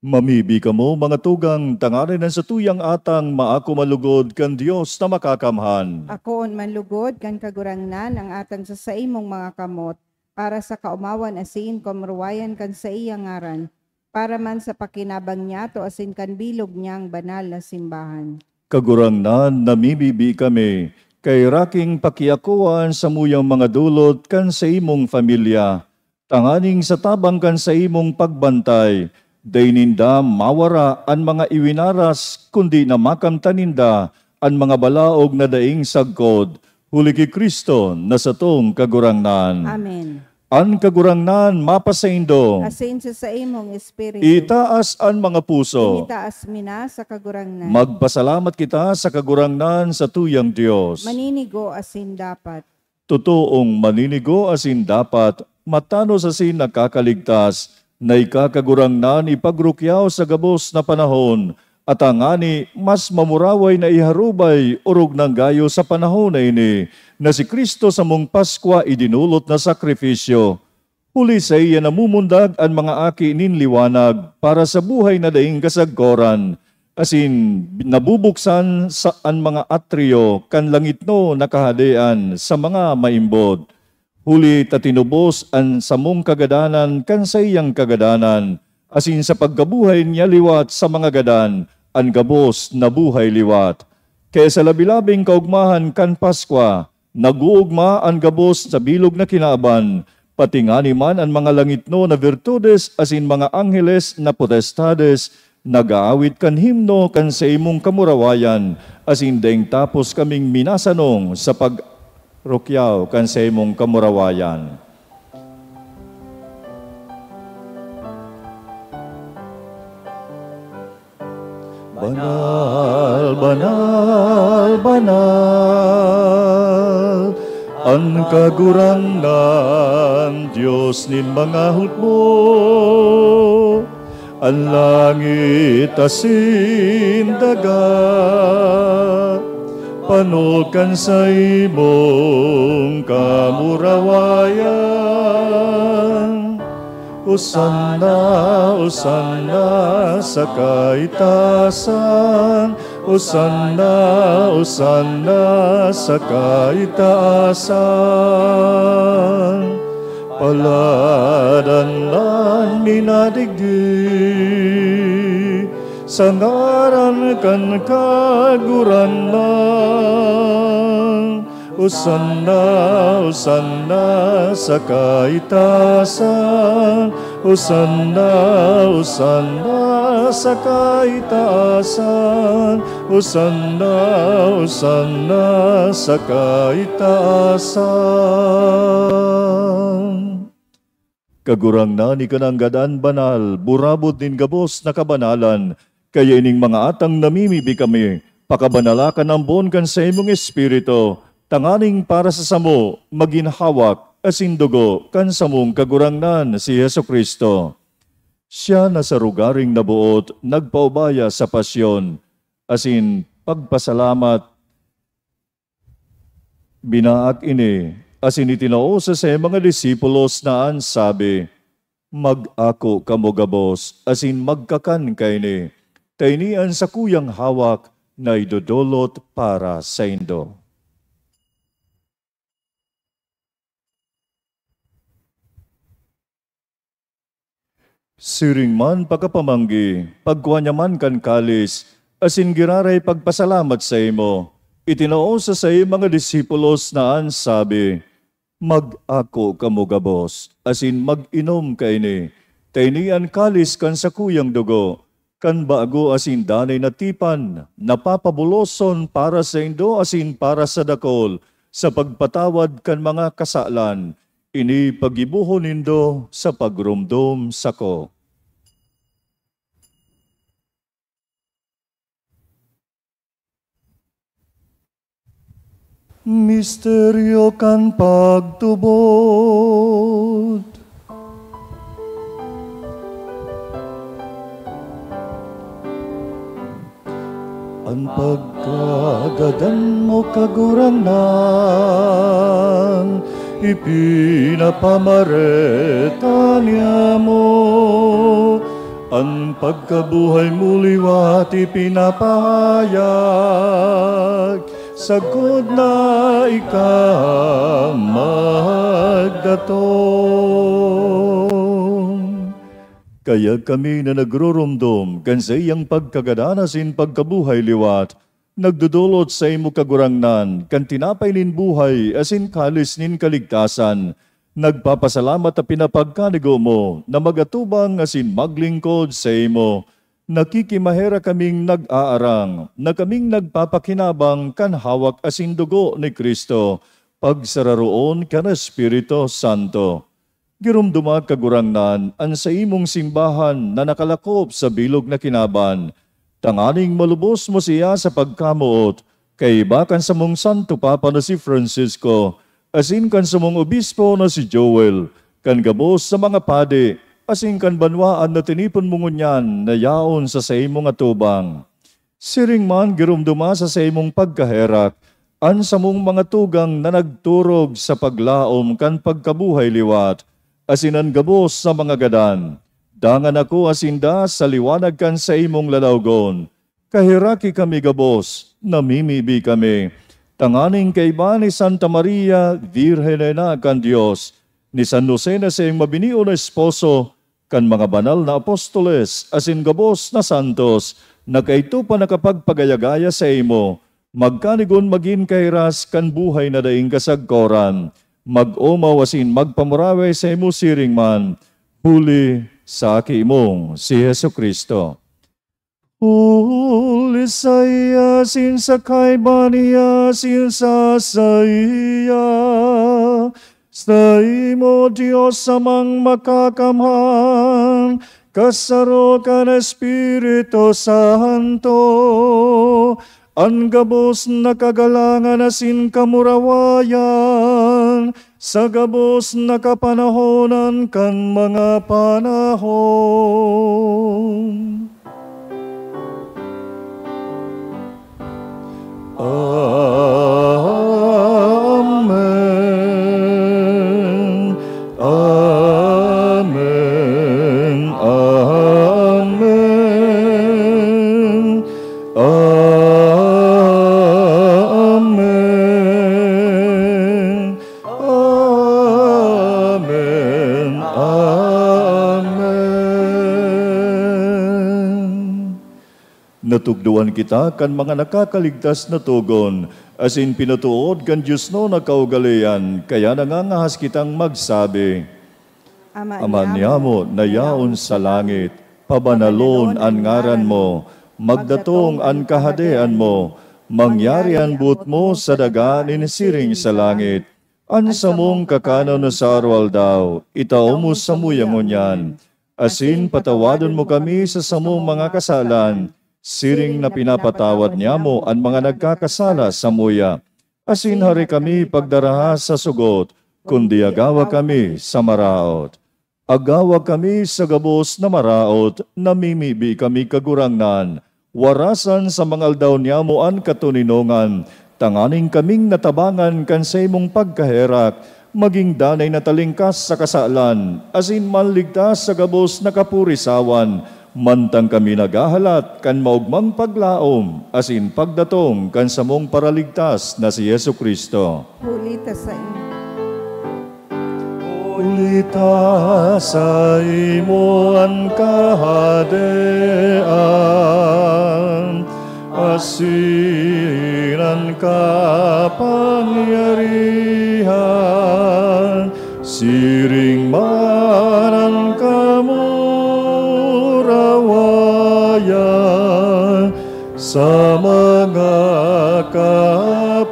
Mamibi ka mo, mga tugang, tangarin ng sa tuyang atang maako malugod kan Diyos na makakamhan. Ako on manlugod kan kagurangnan ang atang sa saimong mga kamot, para sa kaumawan asin komruwayan kan sa iyang ngaran, para man sa pakinabang niya to asin kan bilog niyang banal na simbahan. Kagurangnan, namibibi kami, kay raking pakiakuan sa muyang mga dulot kan sa imong familia, tanganing sa tabang kan sa imong pagbantay, day ninda mawara ang mga iwinaras, kundi na makamtaninda ang mga balaog na daing sagkod, huli ki Kristo na sa tong kagurangnan. Amen. Ang kagurangnan mapasaindo, Asin sa imong espiritu, itaas ang mga puso. initaas mina sa kagurangnan. Magpasalamat kita sa kagurangnan sa tuyang Diyos. Maninigo asin dapat. Totoong maninigo asin dapat, matano sa sin nakakaligtas, na ikakagurangnan ipagrukyaw sa gabos na panahon, at ang ani mas mamuraway na iharubay urog ng gayo sa panahon na ini, na si Kristo sa mong Paskwa idinulot na sakripisyo. Huli sa iya namumundag ang mga aki ninliwanag para sa buhay na daing kasagkoran, asin nabubuksan sa an mga atryo kan langit no nakahadean sa mga maimbod. Huli tatinubos an samong kagadanan kan sa iyang kagadanan, asin sa pagkabuhay niya liwat sa mga gadan, an gabos na buhay liwat. Kaya sa labilabing kaugmahan kan Paskwa, naguugma ang gabos sa bilog na kinaaban, pati nga ni man ang mga langitno na virtudes asin mga angheles na potestades, nagaawit kan himno kan sa imong kamurawayan, asin daing tapos kaming minasanong sa pagrukyaw kan sa imong kamurawayan. Banal, banal, banal, ang kagurangan, Diyos nin mga hutmo, ang langit asin daga, panulkan sa imong kamurawayan. Usanna, usanna sa kaitasan, usanna, usanna sa kaitasan. Paladan minadigdi, sa ngaran kan kaguranan. Usanna, usanna sa kaitasan, usanna, usanna sa kaitasan, usanna, usanna sa kaitasan. Kagurang na ni kanang gadan banal, burabot din gabos na kabanalan, kaya ining mga atang namimibi kami, pakabanalakan ang buon kan sa imong espiritu, tanganing para sa samo, maginhawak, asin dugo, kan samong kagurangnan si Yesu Kristo. Siya na sa rugaring nabuot, nagpaubaya sa pasyon, asin pagpasalamat, binaak ini, asin itinao sa mga disipulos na ansabi, mag-ako kamo gabos, asin magkakan kayni, taynian sa kuyang hawak, na idodolot para sa indo. Siring man pagkapamanggi, pagkuha man kan kalis, asin giraray pagpasalamat sa imo, itinao sa mga disipulos na ansabi, mag-ako kamo gabos, asin mag-inom kayni, taynian kalis kan sa kuyang dugo, kan bago asin danay na tipan, napapabuloson para sa indo asin para sa dakol, sa pagpatawad kan mga kasalan, ini pagibuhon nindo sa pagrumdum sako. Misteryo kan pagtubod. Ang pagkagadan mo kaguranan, ipinapamareta niya mo. Ang pagkabuhay mo liwat ipinapahayag, sagod na ikaw magdatong. Kaya kami na nagrurumdum kan sa iyang pagkagadasin pagkabuhay liwat, nagdudulot sa imo kagurangnan, kan tinapay nin buhay asin kalis nin kaligtasan, nagpapasalamat at pinapagkanigo mo na magatubang asin maglingkod sa imo. Nakikimahera kaming nag-aarang, na kaming nagpapakinabang kan hawak asin dugo ni Kristo, pagsararoon kan Espiritu Santo. Girumduma kagurangnan an sa imong simbahan na nakalakop sa bilog na kinaban, tanganing malubos mo siya sa pagkamuot, kay bakan sa mong Santo Papa na si Francisco, asin kan sa mong obispo na si Joel, kan gabos sa mga padi, asin kan banwaan na tinipon mo ngunyan na yaon sa imong atubang. Siring man girumduma sa imong pagkaherak, an sa mong mga tugang na nagturog sa paglaom kan pagkabuhay liwat, asinan gabos sa mga gadan. Dangan ako asinda sa liwanag kan sa imong lalawgon. kahiraki kami gabos, namimibi kami. Tanganing kaiba ni Santa Maria, Virgen na kan Diyos, ni San Jose na siyang mabiniyo na esposo, kan mga banal na apostoles, asin gabos na santos, na kaito pa nakapagpagayagaya sa imo, magkanigon magin kairas kan buhay na daing kasagkoran, mag-umaw asin magpamurawe sa imo siring man, huli sa aki imong si Hesu Kristo. Huli sa iya, sin sa kaibaniya, sin sa iya, sa imo Diyos amang makakamhan, kasaro ka na Espiritu Santo, ang gabos na kagalangan asin kamurawayan, sa gabos na kapanahonan kan mga panahon. Amen. Amen. Amen. Amen. Amen. Amen. Natugduan kita kan mga nakakaligtas na tugon, asin pinatuod kan Diyos no na kaugalian, kaya nangangahas kitang magsabi, Ama niyamo na yaon sa langit, pabanalon an ngaran mo, magdatong an kahadean mo, mangyari an buot mo sa daga ninisiring sa langit. An samong kakanaw na sa arwal daw, itao mo sa muyangon yan, asin patawadon mo kami sa samong mga kasalan, siring na pinapatawad niya mo ang mga nagkakasala sa muya. Asin hari kami pagdaraha sa sugot, kundi agawa kami sa maraot. Agawa kami sa gabos na maraot, namimibi kami kagurangnan. Warasan sa mga aldaw niya mo ang katuninongan, tanganing kaming natabangan kan sa imong pagkaherak, maging danay na talingkas sa kasalan, asin manligtas sa gabos na kapurisawan, mantang kami nagahalat kan maugmang paglaom, asin pagdatong kan samong paraligtas na si Yesu Kristo. Hulita sa imo. Hulita sa imo ang kahadean, asin ang kapangyarihan, siring man ang kamurawayan, sa mga kapanahonan.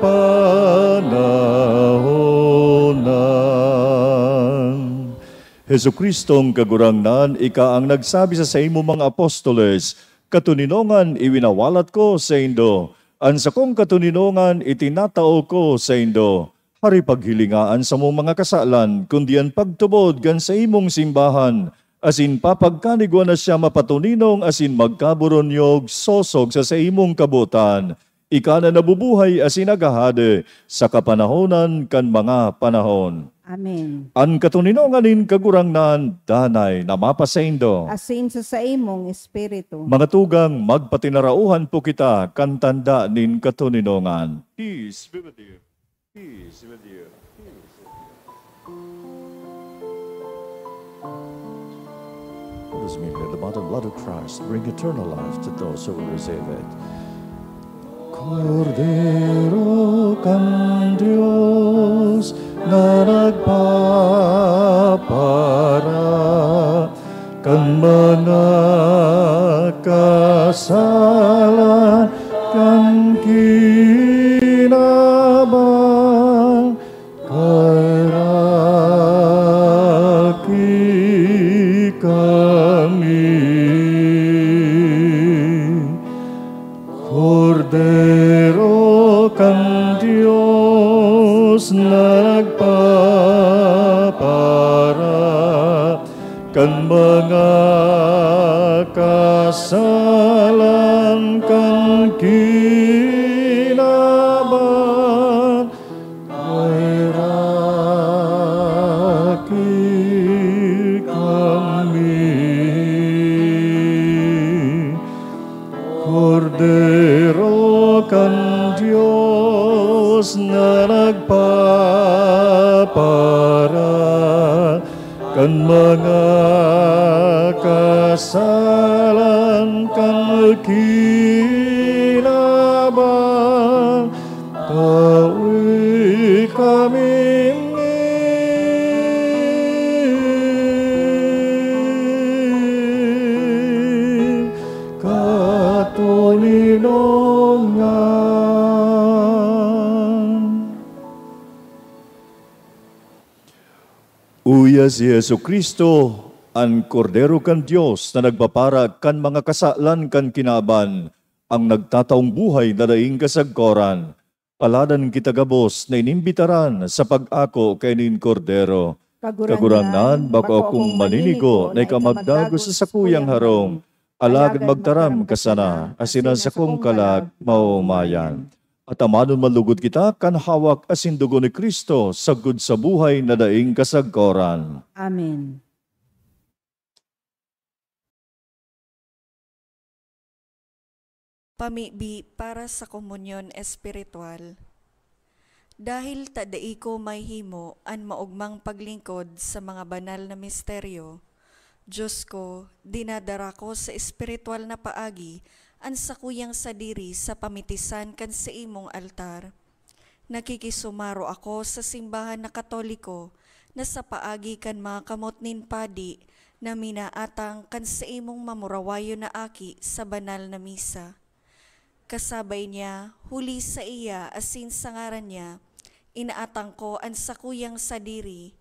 Hesu Kristong kagurangnan, ika ang nagsabi sa imo mga apostoles, katuninongan iwinawalat ko sa indo, an sa kong katuninongan itinatao ko sa indo. Hari paghilingaan sa mong mga kasalan, kundi ang pagtubod gan sa imong simbahan, asin papagkanigwa na siya mapatuninong asin magkaburonyog sosog sa imong kabutan. Ika na nabubuhay asin agahade sa kapanahonan kan mga panahon. Amen. Ang katuninonganin kagurangnan, danay na mapasaindo. Asin sa imong espiritu. Mga tugang, magpatinarauhan po kita, kantanda nin katuninongan. Peace be with you. Peace with you. What does it mean that the body and blood of Christ bring eternal life to those who will receive it? Cordero kan Diyos na nagpapara kan mga kasalan kan kinabang kairaki kami. Cordero kan Diyos na nagpapara kan mga kasalan kan kinabang kairaki kami. Kordero kan Diyos na nagpapara kan mga kasalan kan kinabang, tawi kami Uya si Yesu Kristo, ang kordero kan Diyos na nagpapara kan mga kasalan kan kinaban, ang nagtataong buhay na daing kasagkoran. Paladan kita gabos na inimbitaran sa pag-ako kay nin kordero. Kaguranan, bako akong maninigo na ikamagdago sa sakuyang harong. Alagad magtaram kasana, asinan sa kong kalag maumayan. At amanon malugod kita kan hawak asin dugo ni Kristo sagud sa buhay na daing kasagkoran. Amen. Pamibi para sa komunyon espiritual. Dahil tadai ko may himo an maugmang paglingkod sa mga banal na misteryo, Diyos ko, dinadara ko sa espiritual na paagi an sakuyang sadiri sa pamitisan kan sa imong altar. Nakikisumaro ako sa simbahan na Katoliko na sa paagi kan mga kamot nin padi na minaatang kan sa imong mamurawayo na aki sa banal na misa. Kasabay niya, huli sa iya asin sa ngaran niya, inaatang ko ang sakuyang sadiri.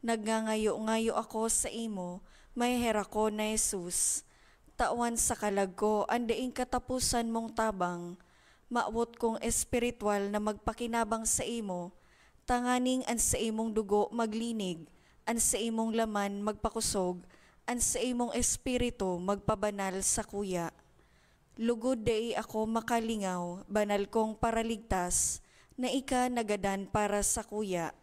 Nagngangayo-ngayo ako sa imo, may hera ko na Jesus. Tawan sa kalag ko, andaing katapusan mong tabang, maabot kong espiritual na magpakinabang sa imo, tanganing an sa imong dugo maglinig, an sa imong laman magpakusog, an sa imong espiritu magpabanal sa kuya. Lugod dai ako makalingaw, banal kong paraligtas, na ika nagadan para sa kuya.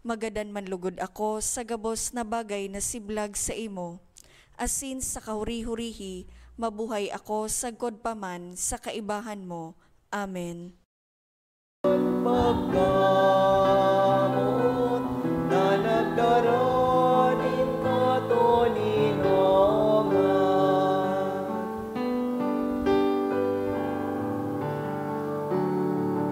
Magadan man lugod ako sa gabos na bagay na siblag sa imo, asin sa kahuri-hurihi, mabuhay ako sagkod paman sa kaibahan mo. Amen. Pagkamot na nagdaranin katolinongan,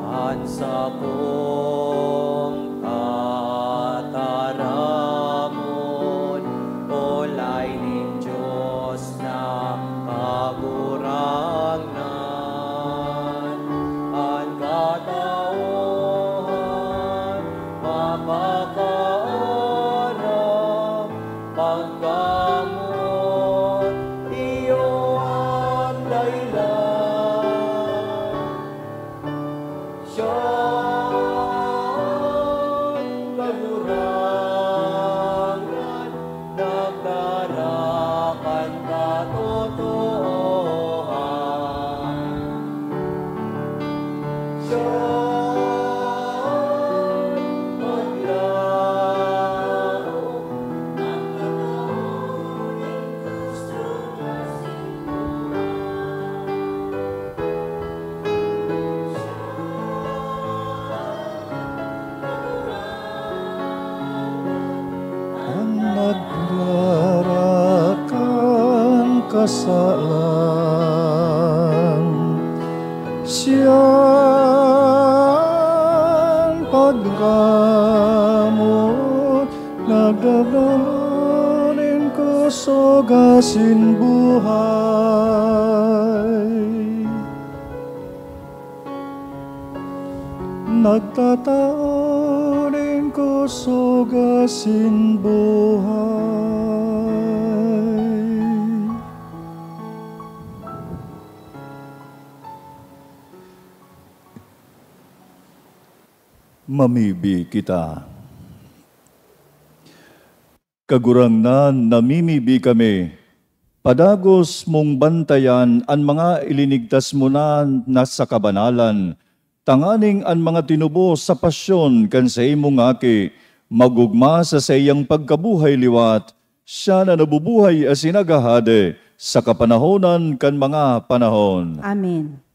an sa kong kataramon, olay nin Diyos na kagurangan, ang katauhan mapakaaram, pagkamot iyo ang dahilan. Siya'y kagurangan, nagdarakan katotohan. Siya'y maglaro ng katoling gusto na Ang naglarakan kasalan, siyang paggamot, nagdaranin ko sogasin buhay. Nagtataunin ko sogasin buhay. Mamibi kita. Kagurangnan, namimibi kami. Padagos mong bantayan ang mga ilinigtas mo na nasa kabanalan, tanganing ang mga tinubos sa pasyon kan sa imong aki, magugma sa sayang pagkabuhay liwat, siya na nabubuhay as sinagahade, sa kapanahonan kan mga panahon. Amen.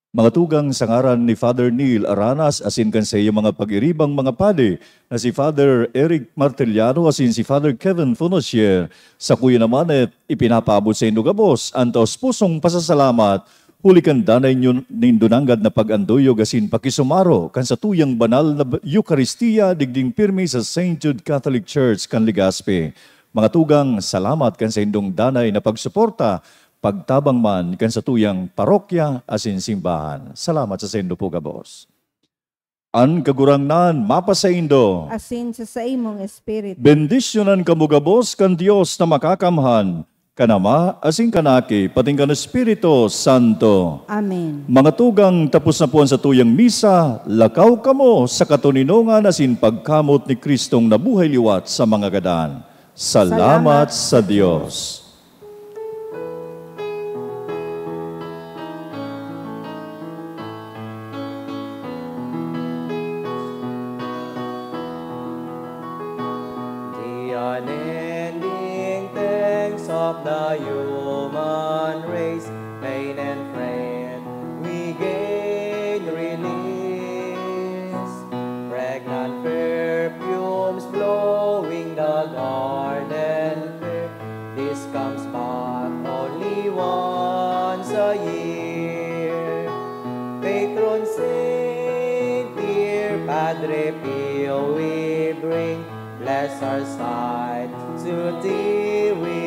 Mga tugang sa ngaran ni Father Neil Aranas asin kan sa iyo mga pag-iribang mga padi na si Father Eric Martiliano asin si Father Kevin Fonosier. Sa kuya naman ipinapabot sa indugabos antos pusong pasasalamat huli kan danay nyo nindunanggad na pag-anduyog asin pakisumaro kan sa tuyang banal na Eucharistia digding pirmi sa St. Jude Catholic Church kan Legazpi. Mga tugang, salamat kan sa indong danay na pagsuporta pagtabang man kan sa tuyang parokya asin simbahan. Salamat sa sendo po gabos. An kagurangnan mapa sa indo. Asin sa imong espiritu. Bendisyonan kamo gabos kan Dios na makakamhan. Kanama asin kanaki pating kan Espiritu Santo. Amen. Mga tugang tapos na po sa tuyang misa, lakaw kamo sa katuninongan asin pagkamot ni Kristong nabuhay liwat sa mga gadan. Salamat sa Diyos. Unending thanks of the human race, pain and fret, we gain release. Pregnant perfumes blowing the garden fair, this comes but only once a year. Patron saint, dear Padre Pio, we bring bless our sight to thee we